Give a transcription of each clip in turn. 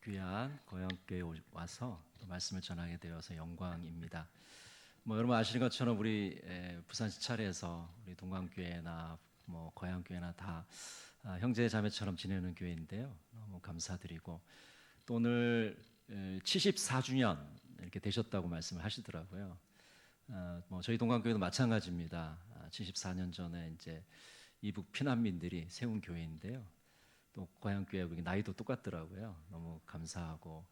귀한 고영교회 와서 또 말씀을 전하게 되어서 영광입니다. 여러분 아시는 것처럼 우리 부산 시찰에서 우리 동광교회나 고향교회나 다 형제 자매처럼 지내는 교회인데요. 너무 감사드리고 또 오늘 74주년 이렇게 되셨다고 말씀을 하시더라고요. 저희 동광교회도 마찬가지입니다. 74년 전에 이제 이북 피난민들이 세운 교회인데요. 또 고향교회 나이도 똑같더라고요. 너무 감사하고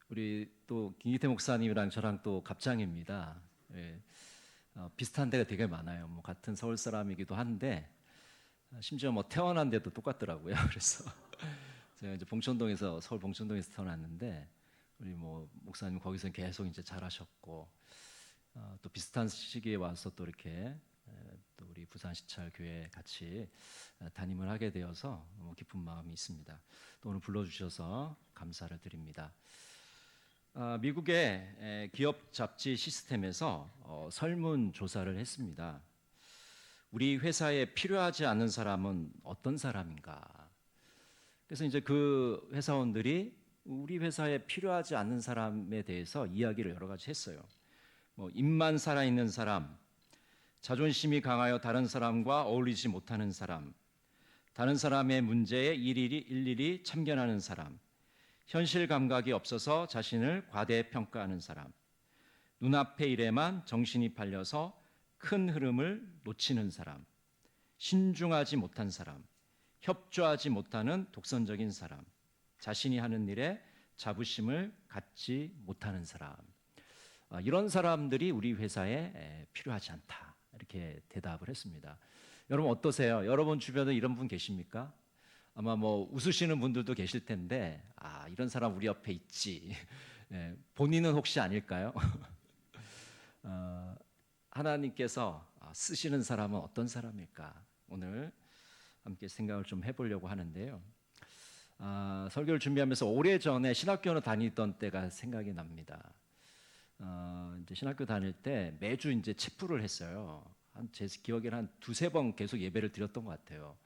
우리 또 김기태 목사님이랑 저랑 또 갑장입니다. 예, 비슷한 데가 되게 많아요. 같은 서울 사람이기도 한데 심지어 태어난 데도 똑같더라고요. 그래서 제가 이제 봉천동에서 서울 봉천동에서 태어났는데 우리 목사님 거기서 계속 이제 잘하셨고 또 비슷한 시기에 와서 또 이렇게 또 우리 부산 시찰 교회 같이 담임을 하게 되어서 너무 기쁜 마음이 있습니다. 또 오늘 불러주셔서 감사를 드립니다. 미국의 기업 잡지 시스템에서 설문조사를 했습니다. 우리 회사에 필요하지 않은 사람은 어떤 사람인가? 그래서 이제 그 회사원들이 우리 회사에 필요하지 않는 사람에 대해서 이야기를 여러 가지 했어요. 입만 살아있는 사람, 자존심이 강하여 다른 사람과 어울리지 못하는 사람, 다른 사람의 문제에 일일이 참견하는 사람, 현실 감각이 없어서 자신을 과대평가하는 사람, 눈앞의 일에만 정신이 팔려서 큰 흐름을 놓치는 사람, 신중하지 못한 사람, 협조하지 못하는 독선적인 사람, 자신이 하는 일에 자부심을 갖지 못하는 사람, 이런 사람들이 우리 회사에 필요하지 않다. 이렇게 대답을 했습니다. 여러분 어떠세요? 여러분 주변에 이런 분 계십니까? 아마 웃으시는 분들도 계실 텐데 이런 사람 우리 옆에 있지. 본인은 혹시 아닐까요? 하나님께서 쓰시는 사람은 어떤 사람일까? 오늘 함께 생각을 좀 해보려고 하는데요. 설교를 준비하면서 오래전에 신학교를 다니던 때가 생각이 납니다. 이제 신학교 다닐 때 매주 이제 체프를 했어요. 제 기억에는 한 두세 번 계속 예배를 드렸던 것 같아요.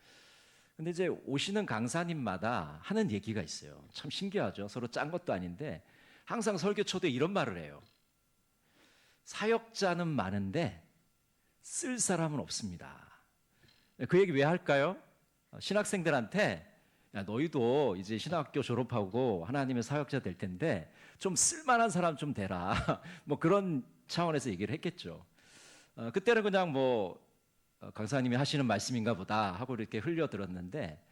근데 이제 오시는 강사님마다 하는 얘기가 있어요. 참 신기하죠. 서로 짠 것도 아닌데 항상 설교 초대에 이런 말을 해요. 사역자는 많은데 쓸 사람은 없습니다. 그 얘기 왜 할까요? 신학생들한테 야, 너희도 이제 신학교 졸업하고 하나님의 사역자 될 텐데 좀 쓸만한 사람 좀 되라. 그런 차원에서 얘기를 했겠죠. 그때는 그냥 강사님이 하시는 말씀인가 보다 하고 이렇게 흘려들었는데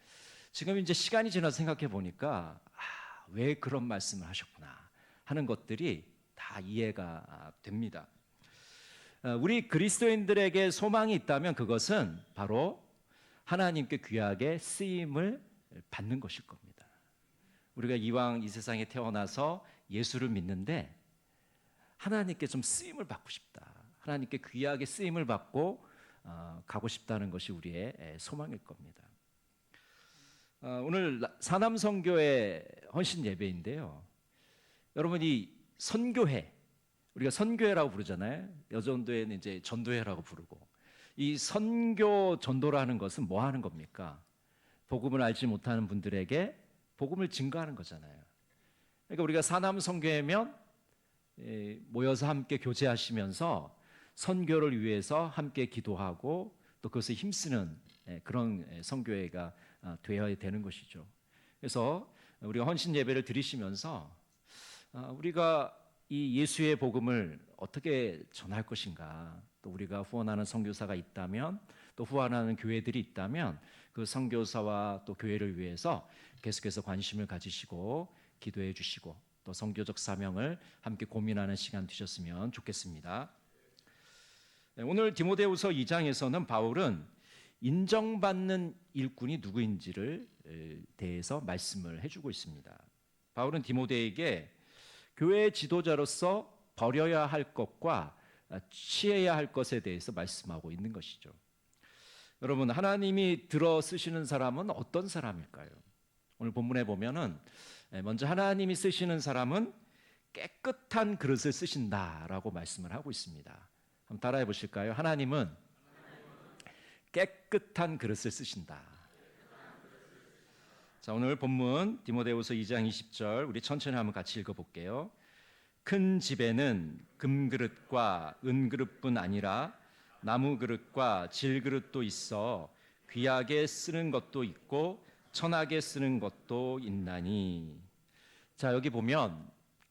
지금 이제 시간이 지나서 생각해 보니까 왜 그런 말씀을 하셨구나 하는 것들이 다 이해가 됩니다. 우리 그리스도인들에게 소망이 있다면 그것은 바로 하나님께 귀하게 쓰임을 받는 것일 겁니다. 우리가 이왕 이 세상에 태어나서 예수를 믿는데 하나님께 좀 쓰임을 받고 싶다. 하나님께 귀하게 쓰임을 받고 가고 싶다는 것이 우리의 소망일 겁니다. 오늘 사남선교회 헌신 예배인데요. 여러분이 선교회, 우리가 선교회라고 부르잖아요. 여전도에는 이제 전도회라고 부르고 이 선교 전도라는 것은 뭐 하는 겁니까? 복음을 알지 못하는 분들에게 복음을 증거하는 거잖아요. 그러니까 우리가 사남선교회면 모여서 함께 교제하시면서 선교를 위해서 함께 기도하고 또 그것을 힘쓰는 그런 선교회가 되어야 되는 것이죠. 그래서 우리가 헌신 예배를 드리시면서 우리가 이 예수의 복음을 어떻게 전할 것인가, 또 우리가 후원하는 선교사가 있다면, 또 후원하는 교회들이 있다면 그 선교사와 또 교회를 위해서 계속해서 관심을 가지시고 기도해 주시고 또 선교적 사명을 함께 고민하는 시간 되셨으면 좋겠습니다. 오늘 디모데후서 2장에서는 바울은 인정받는 일꾼이 누구인지를 대해서 말씀을 해주고 있습니다. 바울은 디모데에게 교회의 지도자로서 버려야 할 것과 취해야 할 것에 대해서 말씀하고 있는 것이죠. 여러분, 하나님이 들어 쓰시는 사람은 어떤 사람일까요? 오늘 본문에 보면은 먼저 하나님이 쓰시는 사람은 깨끗한 그릇을 쓰신다라고 말씀을 하고 있습니다. 한번 따라해 보실까요? 하나님은 깨끗한 그릇을 쓰신다. 자, 오늘 본문 디모데후서 2장 20절 우리 천천히 한번 같이 읽어볼게요. 큰 집에는 금그릇과 은그릇뿐 아니라 나무그릇과 질그릇도 있어 귀하게 쓰는 것도 있고 천하게 쓰는 것도 있나니. 자, 여기 보면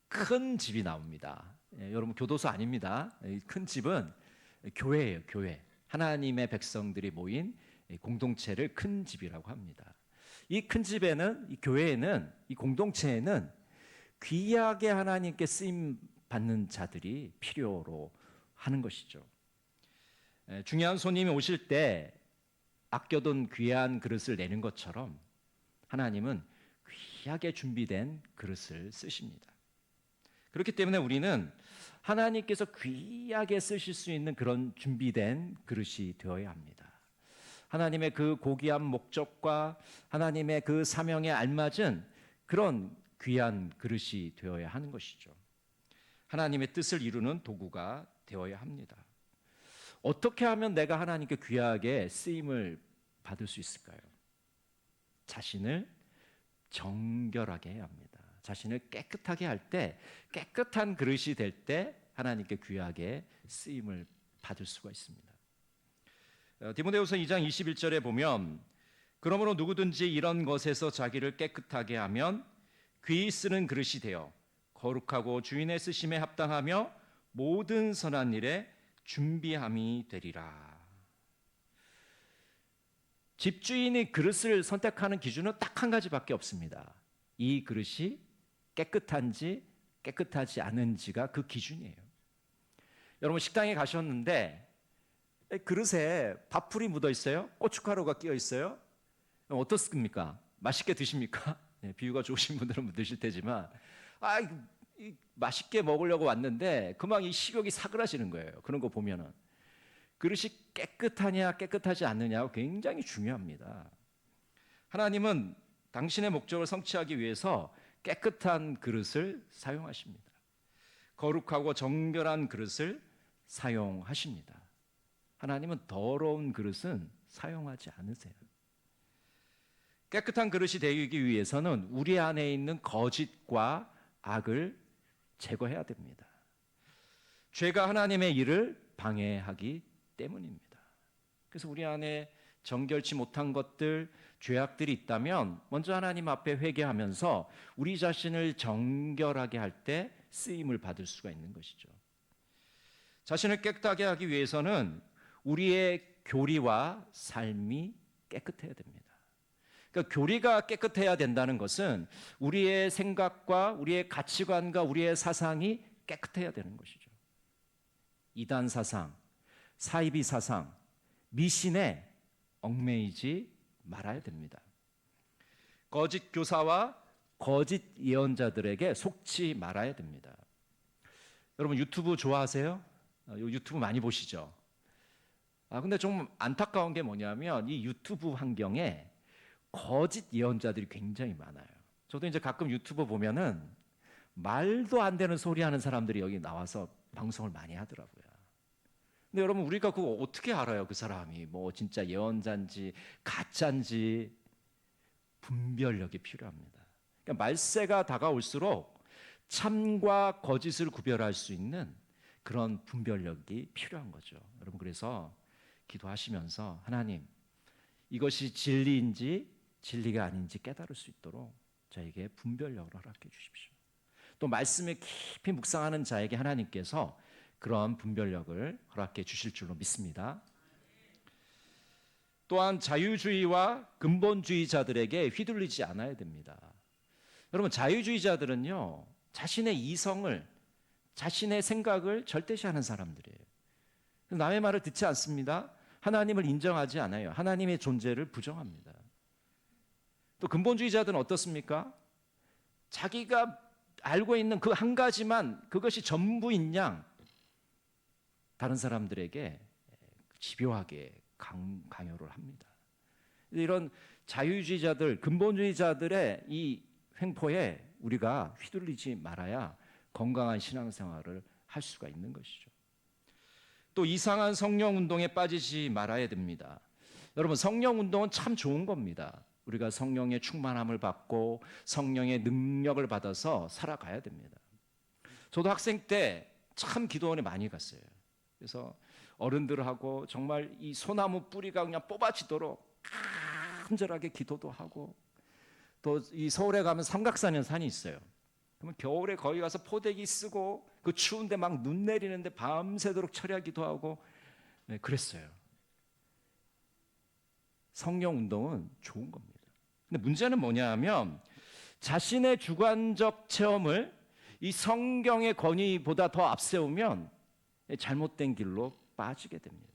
큰 집이 나옵니다. 여러분 교도소 아닙니다. 큰 집은 교회예요. 교회. 하나님의 백성들이 모인 공동체를 큰 집이라고 합니다. 이 큰 집에는, 이 교회에는, 이 공동체에는 귀하게 하나님께 쓰임 받는 자들이 필요로 하는 것이죠. 중요한 손님이 오실 때 아껴둔 귀한 그릇을 내는 것처럼 하나님은 귀하게 준비된 그릇을 쓰십니다. 그렇기 때문에 우리는 하나님께서 귀하게 쓰실 수 있는 그런 준비된 그릇이 되어야 합니다. 하나님의 그 고귀한 목적과 하나님의 그 사명에 알맞은 그런 귀한 그릇이 되어야 하는 것이죠. 하나님의 뜻을 이루는 도구가 되어야 합니다. 어떻게 하면 내가 하나님께 귀하게 쓰임을 받을 수 있을까요? 자신을 정결하게 해야 합니다. 자신을 깨끗하게 할 때, 깨끗한 그릇이 될 때 하나님께 귀하게 쓰임을 받을 수가 있습니다. 디모데후서 2장 21절에 보면 그러므로 누구든지 이런 것에서 자기를 깨끗하게 하면 귀히 쓰는 그릇이 되어 거룩하고 주인의 쓰심에 합당하며 모든 선한 일에 준비함이 되리라. 집주인이 그릇을 선택하는 기준은 딱 한 가지밖에 없습니다. 이 그릇이 깨끗한지 깨끗하지 않은지가 그 기준이에요. 여러분 식당에 가셨는데 그릇에 밥풀이 묻어 있어요? 고춧가루가 끼어 있어요? 어떻습니까? 맛있게 드십니까? 네, 비유가 좋으신 분들은 드실 테지만 맛있게 먹으려고 왔는데 금방 이 식욕이 사그라지는 거예요. 그런 거 보면은 그릇이 깨끗하냐 깨끗하지 않느냐가 굉장히 중요합니다. 하나님은 당신의 목적을 성취하기 위해서 깨끗한 그릇을 사용하십니다. 거룩하고 정결한 그릇을 사용하십니다. 하나님은 더러운 그릇은 사용하지 않으세요. 깨끗한 그릇이 되기 위해서는 우리 안에 있는 거짓과 악을 제거해야 됩니다. 죄가 하나님의 일을 방해하기 때문입니다. 그래서 우리 안에 정결치 못한 것들, 죄악들이 있다면 먼저 하나님 앞에 회개하면서 우리 자신을 정결하게 할 때 쓰임을 받을 수가 있는 것이죠. 자신을 깨끗하게 하기 위해서는 우리의 교리와 삶이 깨끗해야 됩니다. 그러니까 교리가 깨끗해야 된다는 것은 우리의 생각과 우리의 가치관과 우리의 사상이 깨끗해야 되는 것이죠. 이단 사상, 사이비 사상, 미신에 얽매이지 말아야 됩니다. 거짓 교사와 거짓 예언자들에게 속지 말아야 됩니다. 여러분 유튜브 좋아하세요? 유튜브 많이 보시죠? 근데 좀 안타까운 게 뭐냐면 이 유튜브 환경에 거짓 예언자들이 굉장히 많아요. 저도 이제 가끔 유튜브 보면은 말도 안 되는 소리 하는 사람들이 여기 나와서 방송을 많이 하더라고요. 근데 여러분 우리가 그거 어떻게 알아요? 그 사람이 뭐 진짜 예언자인지 가짜인지 분별력이 필요합니다. 그러니까 말세가 다가올수록 참과 거짓을 구별할 수 있는 그런 분별력이 필요한 거죠. 여러분 그래서 기도하시면서 하나님 이것이 진리인지 진리가 아닌지 깨달을 수 있도록 저에게 분별력을 허락해 주십시오. 또 말씀에 깊이 묵상하는 자에게 하나님께서 그러한 분별력을 허락해 주실 줄로 믿습니다. 또한 자유주의와 근본주의자들에게 휘둘리지 않아야 됩니다. 여러분 자유주의자들은요 자신의 이성을 자신의 생각을 절대시하는 사람들이에요. 남의 말을 듣지 않습니다. 하나님을 인정하지 않아요. 하나님의 존재를 부정합니다. 또 근본주의자들은 어떻습니까? 자기가 알고 있는 그 한 가지만 그것이 전부인 양 다른 사람들에게 집요하게 강요를 합니다. 이런 자유주의자들, 근본주의자들의 이 횡포에 우리가 휘둘리지 말아야 건강한 신앙생활을 할 수가 있는 것이죠. 또 이상한 성령운동에 빠지지 말아야 됩니다. 여러분 성령운동은 참 좋은 겁니다. 우리가 성령의 충만함을 받고 성령의 능력을 받아서 살아가야 됩니다. 저도 학생 때 참 기도원에 많이 갔어요. 그래서 어른들하고 정말 이 소나무 뿌리가 그냥 뽑아지도록 간절하게 기도도 하고, 또 이 서울에 가면 삼각산이라는 산이 있어요. 그러면 겨울에 거기 가서 포대기 쓰고 그 추운데 막 눈 내리는데 밤새도록 철야기도 하고, 네, 그랬어요. 성령 운동은 좋은 겁니다. 근데 문제는 뭐냐 하면 자신의 주관적 체험을 이 성경의 권위보다 더 앞세우면 잘못된 길로 빠지게 됩니다.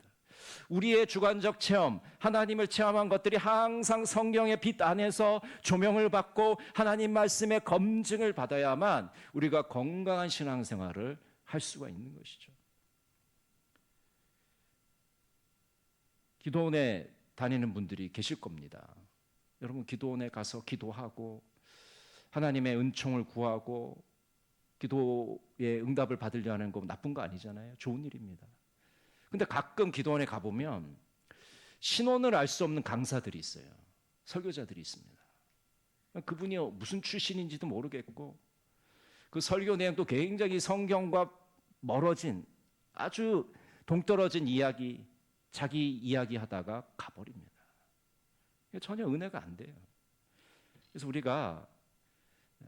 우리의 주관적 체험, 하나님을 체험한 것들이 항상 성경의 빛 안에서 조명을 받고 하나님 말씀의 검증을 받아야만 우리가 건강한 신앙생활을 할 수가 있는 것이죠. 기도원에 다니는 분들이 계실 겁니다. 여러분, 기도원에 가서 기도하고 하나님의 은총을 구하고 기도의 응답을 받으려 하는 거 나쁜 거 아니잖아요. 좋은 일입니다. 근데 가끔 기도원에 가보면 신원을 알 수 없는 강사들이 있어요. 설교자들이 있습니다. 그분이 무슨 출신인지도 모르겠고 그 설교 내용도 굉장히 성경과 멀어진 아주 동떨어진 이야기, 자기 이야기 하다가 가버립니다. 전혀 은혜가 안 돼요. 그래서 우리가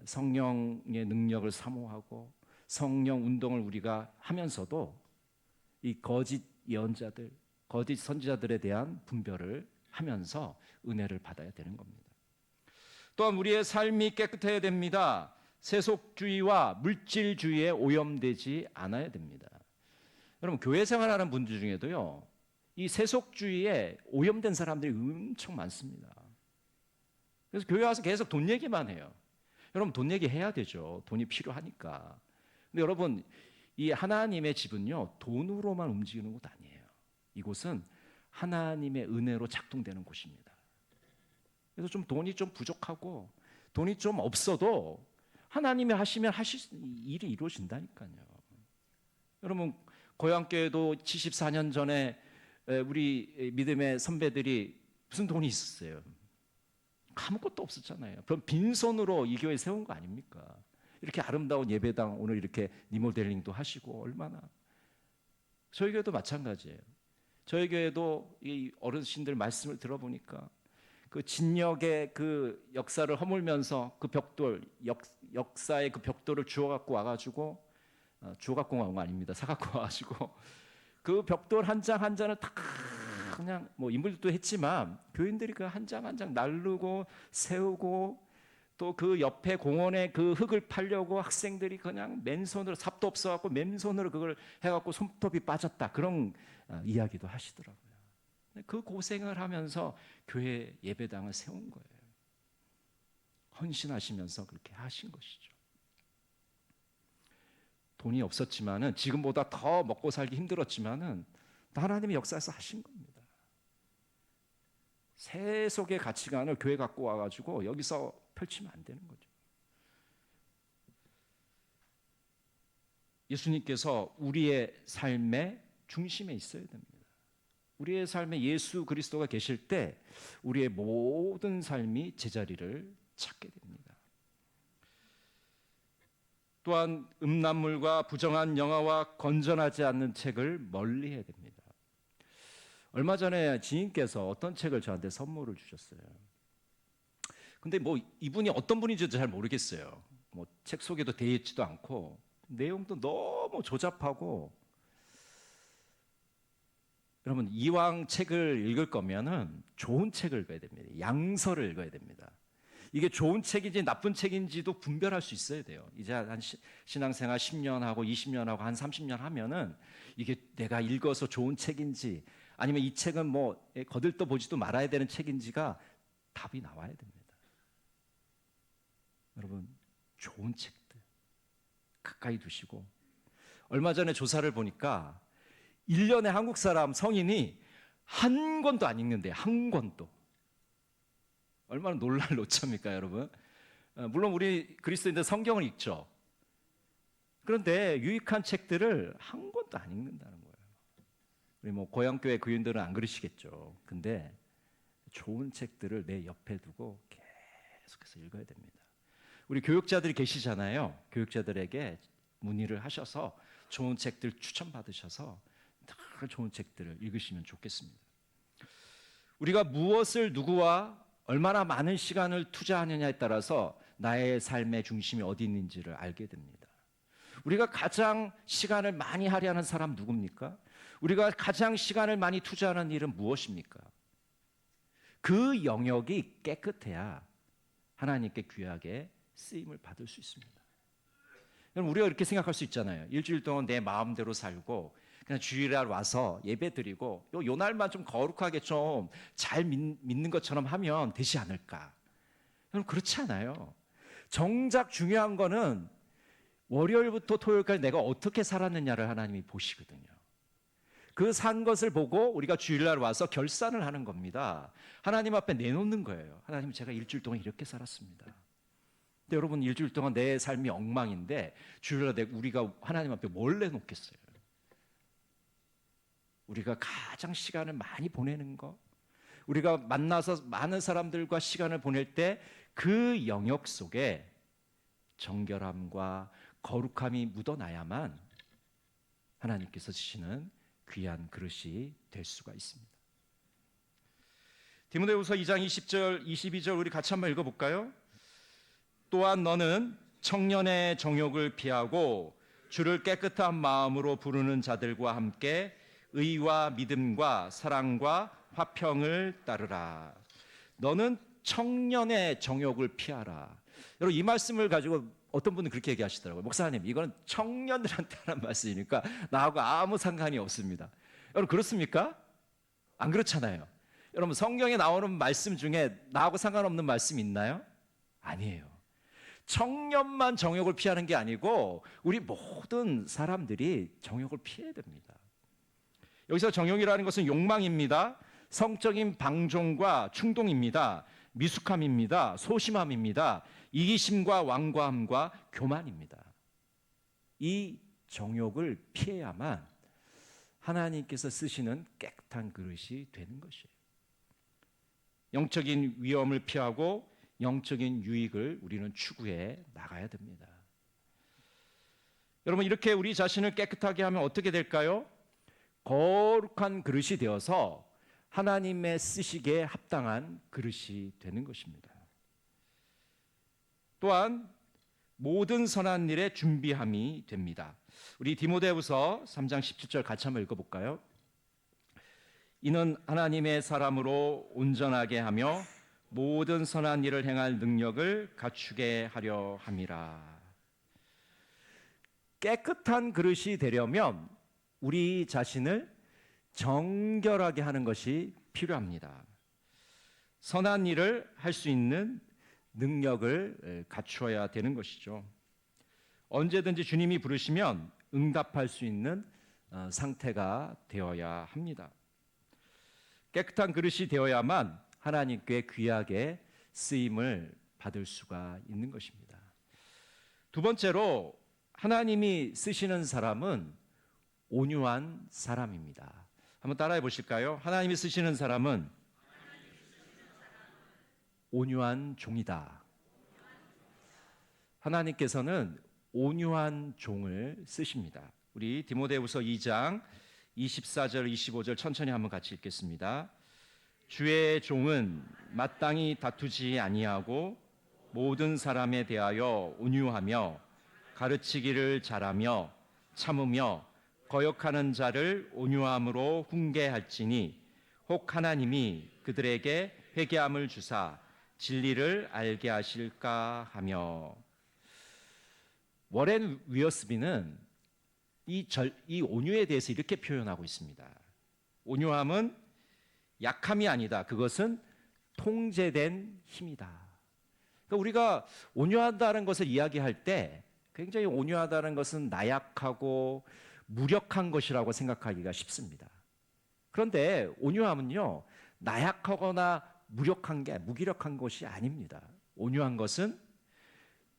성령의 능력을 사모하고 성령 운동을 우리가 하면서도 이 거짓 예언자들, 거짓 선지자들에 대한 분별을 하면서 은혜를 받아야 되는 겁니다. 또한 우리의 삶이 깨끗해야 됩니다. 세속주의와 물질주의에 오염되지 않아야 됩니다. 여러분, 교회 생활하는 분들 중에도요, 이 세속주의에 오염된 사람들이 엄청 많습니다. 그래서 교회 와서 계속 돈 얘기만 해요. 여러분, 돈 얘기해야 되죠. 돈이 필요하니까. 근데 여러분, 이 하나님의 집은요, 돈으로만 움직이는 곳 아니에요. 이곳은 하나님의 은혜로 작동되는 곳입니다. 그래서 좀 돈이 좀 부족하고 돈이 좀 없어도 하나님이 하시면 일이 이루어진다니까요. 여러분, 고향교회도 74년 전에 우리 믿음의 선배들이 무슨 돈이 있었어요? 아무것도 없었잖아요. 그럼 빈손으로 이 교회 세운 거 아닙니까? 이렇게 아름다운 예배당 오늘 이렇게 리모델링도 하시고 얼마나. 저희 교회도 마찬가지예요. 저희 교회도 이 어르신들 말씀을 들어보니까 그 진역의 그 역사를 허물면서 그 벽돌, 역사의 그 벽돌을 주워 갖고 와가지고, 주워 갖고 온 거 아닙니다. 사 갖고 와가지고 그 벽돌 한 장 한 장을 다 그냥 뭐 인물도 했지만 교인들이 그 한 장 한 장 나르고 세우고, 또 그 옆에 공원에 그 흙을 팔려고 학생들이 그냥 맨손으로, 삽도 없어갖고 맨손으로 그걸 해갖고 손톱이 빠졌다, 그런 이야기도 하시더라고요. 그 고생을 하면서 교회 예배당을 세운 거예요. 헌신하시면서 그렇게 하신 것이죠. 돈이 없었지만은, 지금보다 더 먹고 살기 힘들었지만은 하나님의 역사에서 하신 겁니다. 세속의 가치관을 교회 갖고 와가지고 여기서 펼치면 안 되는 거죠. 예수님께서 우리의 삶의 중심에 있어야 됩니다. 우리의 삶에 예수 그리스도가 계실 때 우리의 모든 삶이 제자리를 찾게 됩니다. 또한 음란물과 부정한 영화와 건전하지 않는 책을 멀리해야 됩니다. 얼마 전에 지인께서 어떤 책을 저한테 선물을 주셨어요. 근데 뭐 이분이 어떤 분인지도 잘 모르겠어요. 뭐 책 소개도 되어 있지도 않고 내용도 너무 조잡하고. 여러분, 이왕 책을 읽을 거면은 좋은 책을 읽어야 됩니다. 양서를 읽어야 됩니다. 이게 좋은 책인지 나쁜 책인지도 분별할 수 있어야 돼요. 이제 한 신앙생활 10년 하고 20년 하고 한 30년 하면은 이게 내가 읽어서 좋은 책인지 아니면 이 책은 뭐 거들떠 보지도 말아야 되는 책인지가 답이 나와야 됩니다. 여러분, 좋은 책들 가까이 두시고, 얼마 전에 조사를 보니까 1년에 한국 사람 성인이 한 권도 안 읽는데요. 한 권도. 얼마나 놀랄 노처입니까, 여러분? 물론 우리 그리스도인들 성경을 읽죠. 그런데 유익한 책들을 한 권도 안 읽는다는 거예요. 우리 뭐 고향교회 교인들은 안 그러시겠죠. 근데 좋은 책들을 내 옆에 두고 계속해서 읽어야 됩니다. 우리 교육자들이 계시잖아요. 교육자들에게 문의를 하셔서 좋은 책들 추천받으셔서 늘 좋은 책들을 읽으시면 좋겠습니다. 우리가 무엇을 누구와 얼마나 많은 시간을 투자하느냐에 따라서 나의 삶의 중심이 어디 있는지를 알게 됩니다. 우리가 가장 시간을 많이 할애하는 사람 누굽니까? 우리가 가장 시간을 많이 투자하는 일은 무엇입니까? 그 영역이 깨끗해야 하나님께 귀하게 쓰임을 받을 수 있습니다. 여러분, 우리가 이렇게 생각할 수 있잖아요. 일주일 동안 내 마음대로 살고 그냥 주일날 와서 예배 드리고 요 날만 좀 거룩하게 좀 잘 믿는 것처럼 하면 되지 않을까? 여러분, 그렇지 않아요. 정작 중요한 거는 월요일부터 토요일까지 내가 어떻게 살았느냐를 하나님이 보시거든요. 그 산 것을 보고 우리가 주일날 와서 결산을 하는 겁니다. 하나님 앞에 내놓는 거예요. 하나님, 제가 일주일 동안 이렇게 살았습니다. 근데 여러분, 일주일 동안 내 삶이 엉망인데 주일날 우리가 하나님 앞에 뭘 내놓겠어요? 우리가 가장 시간을 많이 보내는 거, 우리가 만나서 많은 사람들과 시간을 보낼 때 그 영역 속에 정결함과 거룩함이 묻어나야만 하나님께서 주시는 귀한 그릇이 될 수가 있습니다. 디모데후서 2장 20절 22절 우리 같이 한번 읽어볼까요? 또한 너는 청년의 정욕을 피하고 주를 깨끗한 마음으로 부르는 자들과 함께 의와 믿음과 사랑과 화평을 따르라. 너는 청년의 정욕을 피하라. 여러분, 이 말씀을 가지고 어떤 분은 그렇게 얘기하시더라고요. 목사님, 이거는 청년들한테 하는 말씀이니까 나하고 아무 상관이 없습니다. 여러분, 그렇습니까? 안 그렇잖아요. 여러분, 성경에 나오는 말씀 중에 나하고 상관없는 말씀 있나요? 아니에요. 청년만 정욕을 피하는 게 아니고 우리 모든 사람들이 정욕을 피해야 됩니다. 여기서 정욕이라는 것은 욕망입니다. 성적인 방종과 충동입니다. 미숙함입니다. 소심함입니다. 이기심과 완고함과 교만입니다. 이 정욕을 피해야만 하나님께서 쓰시는 깨끗한 그릇이 되는 것이에요. 영적인 위험을 피하고 영적인 유익을 우리는 추구해 나가야 됩니다. 여러분, 이렇게 우리 자신을 깨끗하게 하면 어떻게 될까요? 거룩한 그릇이 되어서 하나님의 쓰시기에 합당한 그릇이 되는 것입니다. 또한 모든 선한 일에 준비함이 됩니다. 우리 디모데후서 3장 17절 같이 한번 읽어볼까요? 이는 하나님의 사람으로 온전하게 하며 모든 선한 일을 행할 능력을 갖추게 하려 함이라. 깨끗한 그릇이 되려면 우리 자신을 정결하게 하는 것이 필요합니다. 선한 일을 할 수 있는 능력을 갖추어야 되는 것이죠. 언제든지 주님이 부르시면 응답할 수 있는 상태가 되어야 합니다. 깨끗한 그릇이 되어야만 하나님께 귀하게 쓰임을 받을 수가 있는 것입니다. 두 번째로, 하나님이 쓰시는 사람은 온유한 사람입니다. 한번 따라해 보실까요? 하나님이 쓰시는 사람은 온유한 종이다. 하나님께서는 온유한 종을 쓰십니다. 우리 디모데후서 2장 24절 25절 천천히 한번 같이 읽겠습니다. 주의 종은 마땅히 다투지 아니하고 모든 사람에 대하여 온유하며 가르치기를 잘하며 참으며 거역하는 자를 온유함으로 훈계할지니 혹 하나님이 그들에게 회개함을 주사 진리를 알게 하실까 하며. 워렌 위어스비는 이 온유에 대해서 이렇게 표현하고 있습니다. 온유함은 약함이 아니다. 그것은 통제된 힘이다. 그러니까 우리가 온유하다는 것을 이야기할 때 굉장히 온유하다는 것은 나약하고 무력한 것이라고 생각하기가 쉽습니다. 그런데 온유함은요, 나약하거나 무기력한 것이 아닙니다. 온유한 것은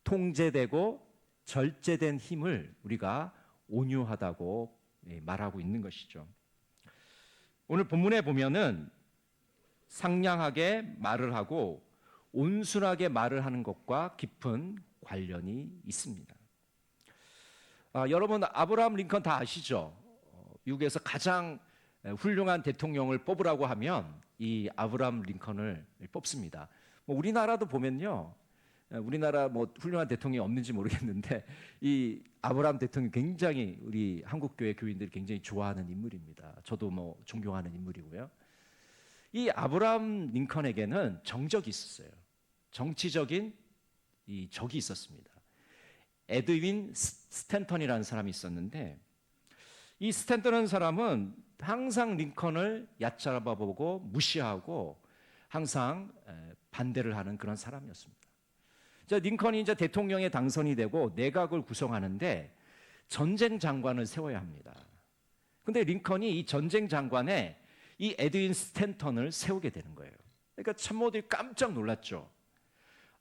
통제되고 절제된 힘을 우리가 온유하다고 말하고 있는 것이죠. 오늘 본문에 보면은 상냥하게 말을 하고 온순하게 말을 하는 것과 깊은 관련이 있습니다. 여러분 아브라함 링컨 다 아시죠? 미국에서 가장 훌륭한 대통령을 뽑으라고 하면 이 아브라함 링컨을 뽑습니다. 뭐 우리나라도 보면요, 우리나라 뭐 훌륭한 대통령이 없는지 모르겠는데 이 아브라함 대통령 굉장히 우리 한국교회 교인들이 굉장히 좋아하는 인물입니다. 저도 뭐 존경하는 인물이고요. 이 아브라함 링컨에게는 정적이 있었어요. 정치적인 이 적이 있었습니다. 에드윈 스탠턴이라는 사람이 있었는데 이 스탠턴이라는 사람은 항상 링컨을 얕잡아보고 무시하고 항상 반대를 하는 그런 사람이었습니다. 링컨이 이제 대통령에 당선이 되고 내각을 구성하는데 전쟁 장관을 세워야 합니다. 근데 링컨이 이 전쟁 장관에 이 에드윈 스탠턴을 세우게 되는 거예요. 그러니까 참모들이 깜짝 놀랐죠.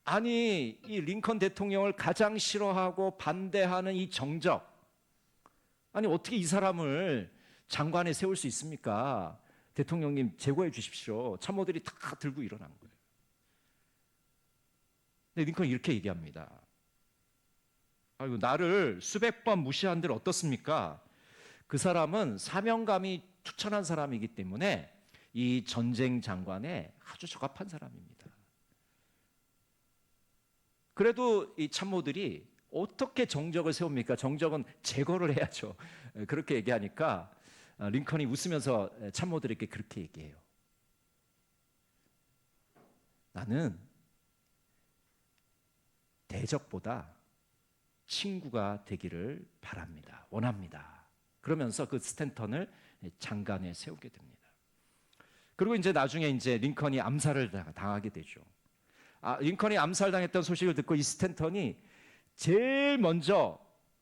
아니, 이 링컨 대통령을 가장 싫어하고 반대하는 이 정적, 아니 어떻게 이 사람을 장관에 세울 수 있습니까? 대통령님 제거해 주십시오. 참모들이 다 들고 일어난 거예요. 근데 링컨이 이렇게 얘기합니다. 아이고, 나를 수백 번 무시한들 어떻습니까? 그 사람은 사명감이 투철한 사람이기 때문에 이 전쟁 장관에 아주 적합한 사람입니다. 그래도 이 참모들이 어떻게 정적을 세웁니까? 정적은 제거를 해야죠. 그렇게 얘기하니까 링컨이 웃으면서 참모들에게 그렇게 얘기해요. 나는 대적보다 친구가 되기를 바랍니다. 원합니다. 그러면서 그 스탠턴을 장관에 세우게 됩니다. 그리고 이제 나중에 이제 링컨이 암살을 당하게 되죠. 링컨이 암살당했던 소식을 듣고 이 스탠턴이 제일 먼저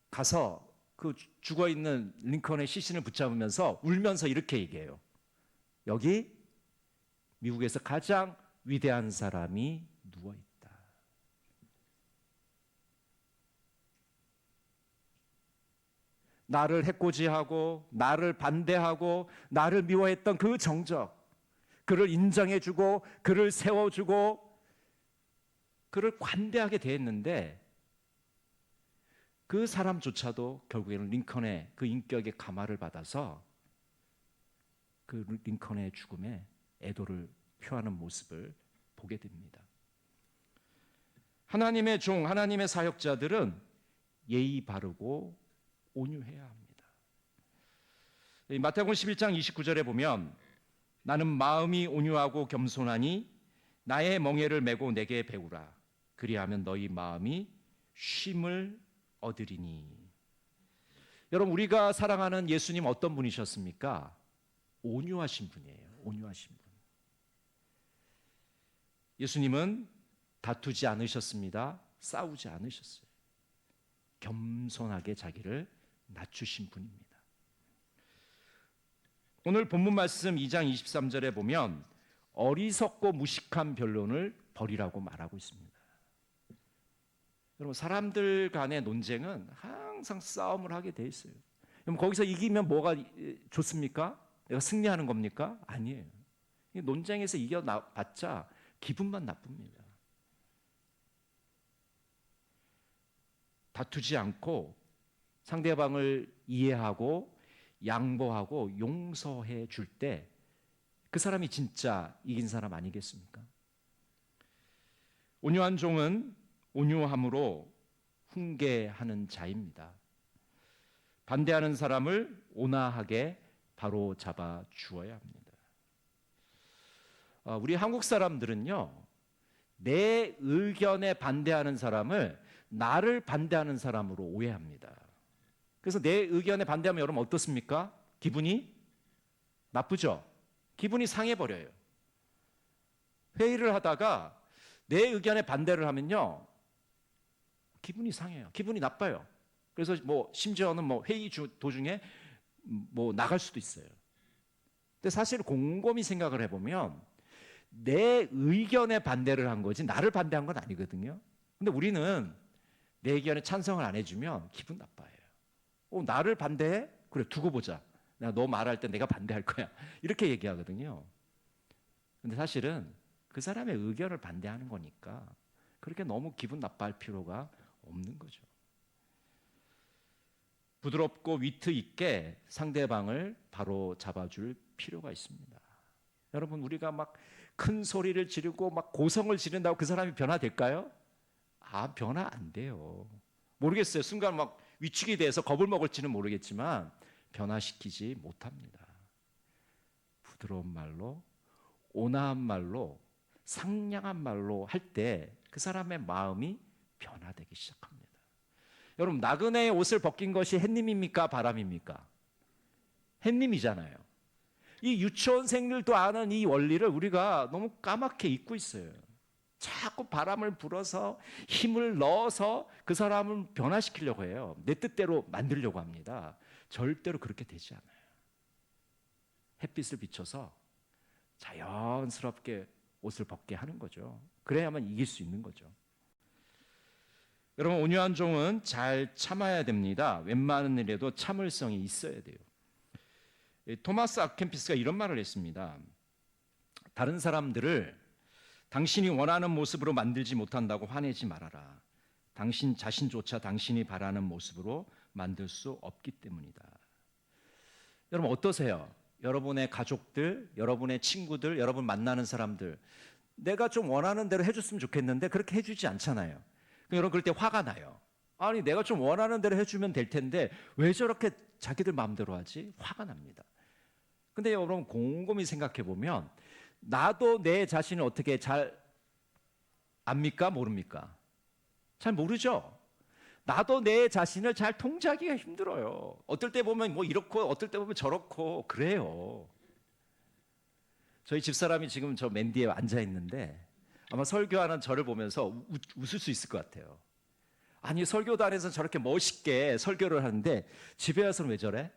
가서 그 죽어 있는 링컨의 시신을 붙잡으면서 울면서 이렇게 얘기해요. 여기 미국에서 가장 위대한 사람이 누워 있다. 나를 해코지하고 나를 반대하고 나를 미워했던 그 정적, 그를 인정해주고 그를 세워주고 그를 관대하게 대했는데 그 사람조차도 결국에는 링컨의 그 인격의 감화를 받아서 그 링컨의 죽음에 애도를 표하는 모습을 보게 됩니다. 하나님의 종, 하나님의 사역자들은 예의 바르고 온유해야 합니다. 마태복음 11장 29절에 보면 나는 마음이 온유하고 겸손하니 나의 멍에를 메고 내게 배우라. 그리하면 너희 마음이 쉼을 얻으리니. 여러분, 우리가 사랑하는 예수님 어떤 분이셨습니까? 온유하신 분이에요. 온유하신 분. 예수님은 다투지 않으셨습니다. 싸우지 않으셨어요. 겸손하게 자기를 낮추신 분입니다. 오늘 본문 말씀 2장 23절에 보면 어리석고 무식한 변론을 벌이라고 말하고 있습니다. 여러분, 사람들 간의 논쟁은 항상 싸움을 하게 돼 있어요. 그럼 거기서 이기면 뭐가 좋습니까? 내가 승리하는 겁니까? 아니에요. 논쟁에서 이겨봤자 기분만 나쁩니다. 다투지 않고 상대방을 이해하고 양보하고 용서해 줄 때 그 사람이 진짜 이긴 사람 아니겠습니까? 온유한 종은 온유함으로 훈계하는 자입니다. 반대하는 사람을 온화하게 바로 잡아 주어야 합니다. 우리 한국 사람들은요, 내 의견에 반대하는 사람을 나를 반대하는 사람으로 오해합니다. 그래서 내 의견에 반대하면 여러분 어떻습니까? 기분이 나쁘죠? 기분이 상해버려요. 회의를 하다가 내 의견에 반대를 하면요, 기분이 상해요. 기분이 나빠요. 그래서 뭐 심지어는 뭐 회의 도중에 뭐 나갈 수도 있어요. 근데 사실 곰곰이 생각을 해보면 내 의견에 반대를 한 거지 나를 반대한 건 아니거든요. 근데 우리는 내 의견에 찬성을 안 해주면 기분 나빠해요. 나를 반대해? 그래, 두고 보자. 너 말할 때 내가 반대할 거야. 이렇게 얘기하거든요. 근데 사실은 그 사람의 의견을 반대하는 거니까 그렇게 너무 기분 나빠할 필요가 없는 거죠. 부드럽고 위트 있게 상대방을 바로 잡아줄 필요가 있습니다. 여러분, 우리가 막 큰 소리를 지르고 막 고성을 지른다고 그 사람이 변화될까요? 변화 안 돼요. 모르겠어요. 순간 막 위축이 돼서 겁을 먹을지는 모르겠지만 변화시키지 못합니다. 부드러운 말로, 온화한 말로, 상냥한 말로 할 때 그 사람의 마음이 변화되기 시작합니다. 여러분, 나그네의 옷을 벗긴 것이 햇님입니까? 바람입니까? 햇님이잖아요. 이 유치원생들도 아는 이 원리를 우리가 너무 까맣게 잊고 있어요. 자꾸 바람을 불어서 힘을 넣어서 그 사람을 변화시키려고 해요. 내 뜻대로 만들려고 합니다. 절대로 그렇게 되지 않아요. 햇빛을 비춰서 자연스럽게 옷을 벗게 하는 거죠. 그래야만 이길 수 있는 거죠. 여러분, 온유한 종은 잘 참아야 됩니다. 웬만한 일에도 참을성이 있어야 돼요. 토마스 아켄피스가 이런 말을 했습니다. 다른 사람들을 당신이 원하는 모습으로 만들지 못한다고 화내지 말아라. 당신 자신조차 당신이 바라는 모습으로 만들 수 없기 때문이다. 여러분, 어떠세요? 여러분의 가족들, 여러분의 친구들, 여러분 만나는 사람들, 내가 좀 원하는 대로 해줬으면 좋겠는데 그렇게 해주지 않잖아요. 여러분, 그럴 때 화가 나요. 아니, 내가 좀 원하는 대로 해주면 될 텐데 왜 저렇게 자기들 마음대로 하지? 화가 납니다. 근데 여러분, 곰곰이 생각해 보면 나도 내 자신을 어떻게 잘 압니까? 모릅니까? 잘 모르죠? 나도 내 자신을 잘 통제하기가 힘들어요. 어떨 때 보면 뭐 이렇고 어떨 때 보면 저렇고 그래요. 저희 집사람이 지금 저 맨 뒤에 앉아 있는데 아마 설교하는 저를 보면서 웃을 수 있을 것 같아요. 아니, 설교단에서 저렇게 멋있게 설교를 하는데 집에 와서는 왜 저래?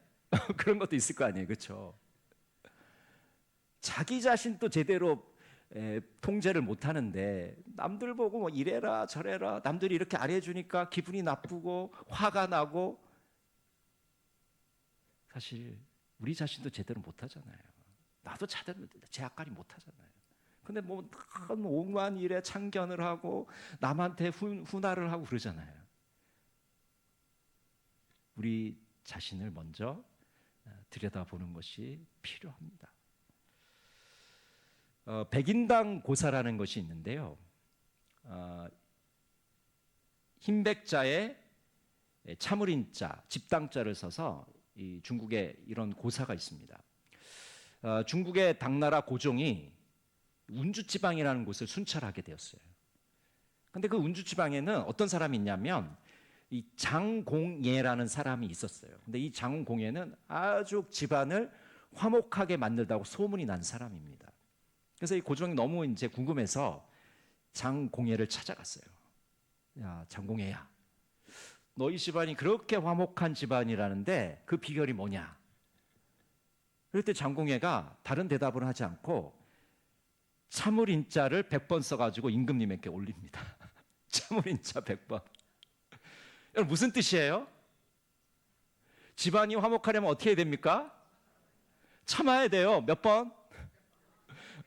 그런 것도 있을 거 아니에요. 그렇죠? 자기 자신도 제대로 통제를 못 하는데 남들 보고 뭐 이래라 저래라, 남들이 이렇게 안 해주니까 기분이 나쁘고 화가 나고, 사실 우리 자신도 제대로 못 하잖아요. 나도 제대로 제 앞가림 못 하잖아요. 근데 뭐 오만 일에 참견을 하고 남한테 훈화를 하고 그러잖아요. 우리 자신을 먼저 들여다보는 것이 필요합니다. 백인당 고사라는 것이 있는데요. 흰백자에 참을인자, 집당자를 써서 이 중국에 이런 고사가 있습니다. 중국의 당나라 고종이 운주지방이라는 곳을 순찰하게 되었어요. 근데 그 운주지방에는 어떤 사람이 있냐면 이 장공예라는 사람이 있었어요. 근데 이 장공예는 아주 집안을 화목하게 만들다고 소문이 난 사람입니다. 그래서 이 고종이 너무 이제 궁금해서 장공예를 찾아갔어요. 야, 장공예야, 너희 집안이 그렇게 화목한 집안이라는데 그 비결이 뭐냐? 그럴 때 장공예가 다른 대답을 하지 않고 참을인자를 100번 써가지고 임금님에게 올립니다. 참을인자 100번. 여러분, 무슨 뜻이에요? 집안이 화목하려면 어떻게 해야 됩니까? 참아야 돼요. 몇 번?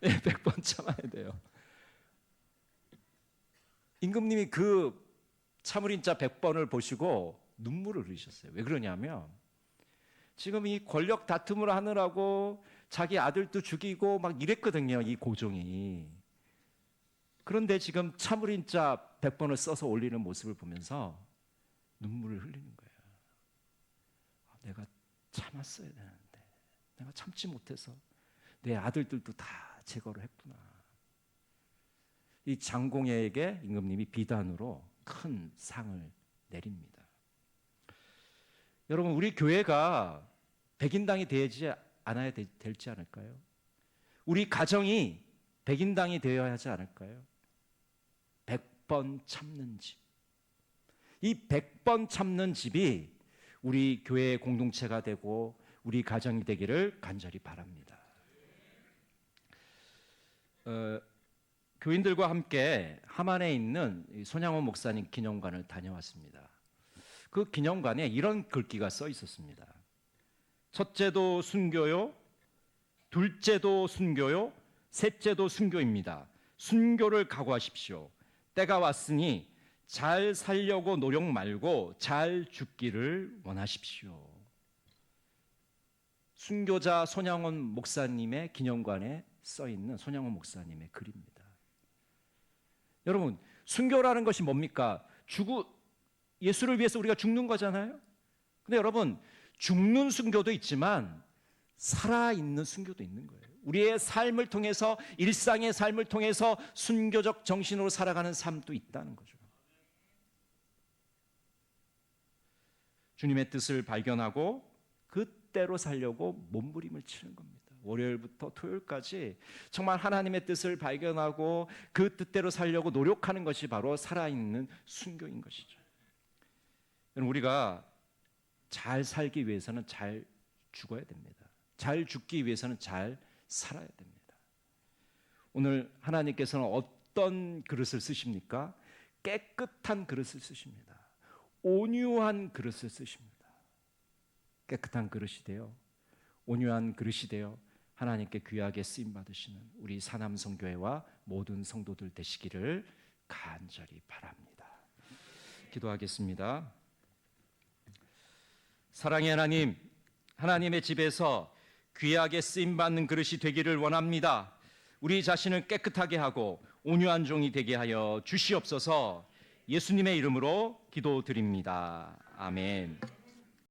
네, 100번 참아야 돼요. 임금님이 그 참을인자 100번을 보시고 눈물을 흘리셨어요. 왜 그러냐면 지금 이 권력 다툼을 하느라고 자기 아들도 죽이고 막 이랬거든요, 이 고종이. 그런데 지금 참을인자 100번을 써서 올리는 모습을 보면서 눈물을 흘리는 거예요. 내가 참았어야 되는데 내가 참지 못해서 내 아들들도 다 제거를 했구나. 이 장공예에게 임금님이 비단으로 큰 상을 내립니다. 여러분, 우리 교회가 백인당이 되지 않아야 될지 않을까요? 우리 가정이 백인당이 되어야 하지 않을까요? 100번 참는 집. 이 100번 참는 집이 우리 교회의 공동체가 되고 우리 가정이 되기를 간절히 바랍니다. 교인들과 함께 함안에 있는 손양원 목사님 기념관을 다녀왔습니다. 그 기념관에 이런 글귀가 써 있었습니다. 첫째도 순교요, 둘째도 순교요, 셋째도 순교입니다. 순교를 각오하십시오. 때가 왔으니 잘 살려고 노력 말고 잘 죽기를 원하십시오. 순교자 손양원 목사님의 기념관에 써 있는 손양원 목사님의 글입니다. 여러분, 순교라는 것이 뭡니까? 예수를 위해서 우리가 죽는 거잖아요. 근데 여러분, 죽는 순교도 있지만 살아있는 순교도 있는 거예요. 우리의 삶을 통해서, 일상의 삶을 통해서 순교적 정신으로 살아가는 삶도 있다는 거죠. 주님의 뜻을 발견하고 그 때로 살려고 몸부림을 치는 겁니다. 월요일부터 토요일까지 정말 하나님의 뜻을 발견하고 그 뜻대로 살려고 노력하는 것이 바로 살아있는 순교인 것이죠. 우리가 잘 살기 위해서는 잘 죽어야 됩니다. 잘 죽기 위해서는 잘 살아야 됩니다. 오늘 하나님께서는 어떤 그릇을 쓰십니까? 깨끗한 그릇을 쓰십니다. 온유한 그릇을 쓰십니다. 깨끗한 그릇이 되어, 온유한 그릇이 되어 하나님께 귀하게 쓰임 받으시는 우리 사남성교회와 모든 성도들 되시기를 간절히 바랍니다. 기도하겠습니다. 사랑의 하나님, 하나님의 집에서 귀하게 쓰임 받는 그릇이 되기를 원합니다. 우리 자신을 깨끗하게 하고 온유한 종이 되게 하여 주시옵소서. 예수님의 이름으로 기도드립니다. 아멘.